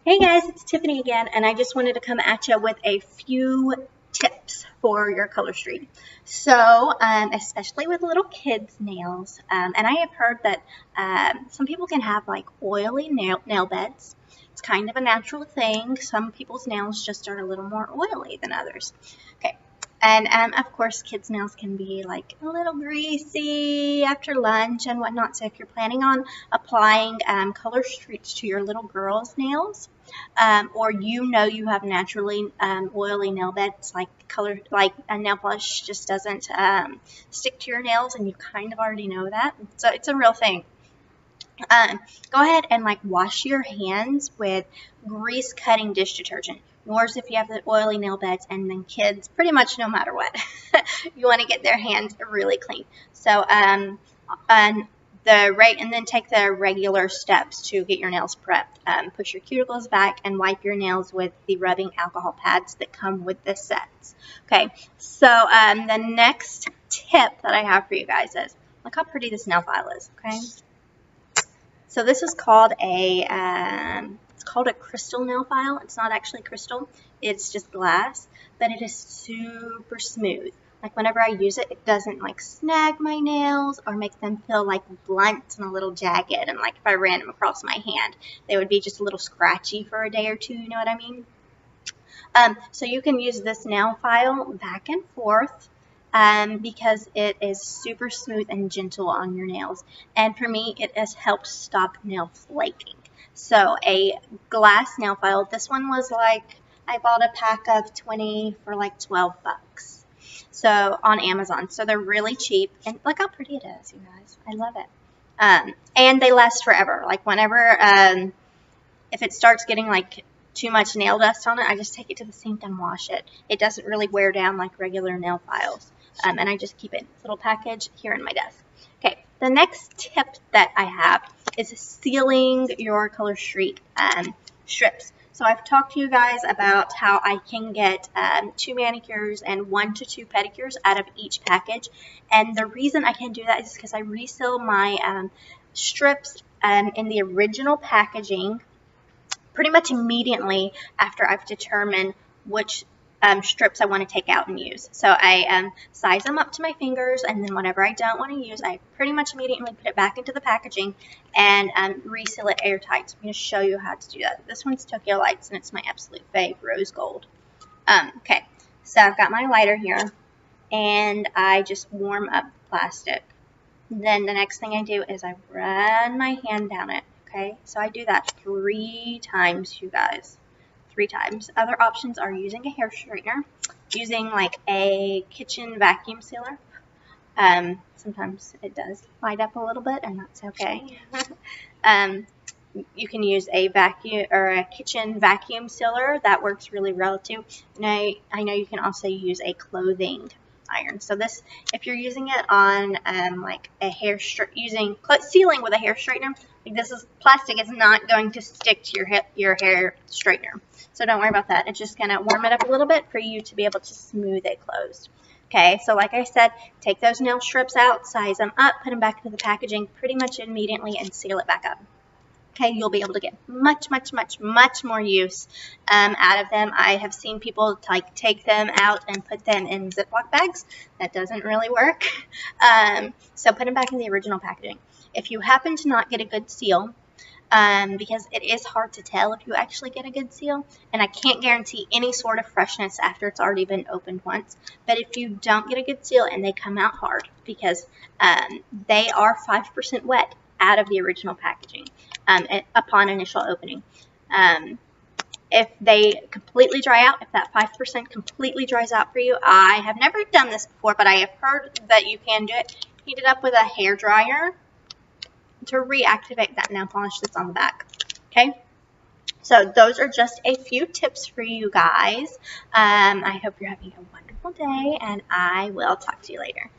Hey guys, it's Tiffany again, and I just wanted to come at you with a few tips for your color streak. So, especially with little kids' nails, and I have heard that some people can have like oily nail beds. It's kind of a natural thing. Some people's nails just are a little more oily than others. Okay. And of course, kids' nails can be like a little greasy after lunch and whatnot. So if you're planning on applying color streaks to your little girl's nails, or you have naturally oily nail beds, like a nail polish just doesn't stick to your nails, and you kind of already know that. So it's a real thing. Go ahead and like wash your hands with grease cutting dish detergent. Yours if you have the oily nail beds, and then kids pretty much no matter what. You want to get their hands really clean. So and then take the regular steps to get your nails prepped. Push your cuticles back and wipe your nails with the rubbing alcohol pads that come with the sets. Okay, so the next tip that I have for you guys is, look how pretty this nail file is, okay? So this is called it's called a crystal nail file. It's not actually crystal, it's just glass, but it is super smooth. Like whenever I use it, it doesn't like snag my nails or make them feel like blunt and a little jagged. And like if I ran them across my hand, they would be just a little scratchy for a day or two, you know what I mean? So you can use this nail file back and forth because it is super smooth and gentle on your nails. And for me, it has helped stop nail flaking. So a glass nail file, this one was like, I bought a pack of 20 for like 12 bucks. So on Amazon. So they're really cheap. And look how pretty it is, you guys. I love it. And they last forever. Like whenever, if it starts getting like too much nail dust on it, I just take it to the sink and wash it. It doesn't really wear down like regular nail files. And I just keep it in this little package here in my desk. Okay, the next tip that I have is sealing your color streak strips. So I've talked to you guys about how I can get 2 manicures and 1 to 2 pedicures out of each package. And the reason I can do that is because I reseal my strips in the original packaging pretty much immediately after I've determined which strips I want to take out and use. So I size them up to my fingers, and then whatever I don't want to use, I pretty much immediately put it back into the packaging and reseal it airtight. So I'm going to show you how to do that. This one's Tokyo Lights, and it's my absolute fave, rose gold. Okay, so I've got my lighter here, and I just warm up the plastic. Then the next thing I do is I run my hand down it. Okay, so I do that 3 times, you guys. 3 times. Other options are using a hair straightener, using like a kitchen vacuum sealer. Sometimes it does light up a little bit, and that's okay. You can use a vacuum or a kitchen vacuum sealer. That works really well too. And I know you can also use a clothing iron. So this, if you're using it on like a sealing with a hair straightener, like this is plastic, is not going to stick to your hair straightener. So don't worry about that. It's just gonna warm it up a little bit for you to be able to smooth it closed. Okay, so like I said, take those nail strips out, size them up, put them back into the packaging pretty much immediately, and seal it back up. Okay, you'll be able to get much more use out of them. I have seen people like take them out and put them in Ziploc bags. That doesn't really work. So put them back in the original packaging. If you happen to not get a good seal, because it is hard to tell if you actually get a good seal, and I can't guarantee any sort of freshness after it's already been opened once, but if you don't get a good seal and they come out hard, because they are 5% wet out of the original packaging upon initial opening. If they completely dry out, if that 5% completely dries out for you, I have never done this before, but I have heard that you can do it. Heat it up with a hair dryer to reactivate that nail polish that's on the back. Okay, so those are just a few tips for you guys. I hope you're having a wonderful day, and I will talk to you later.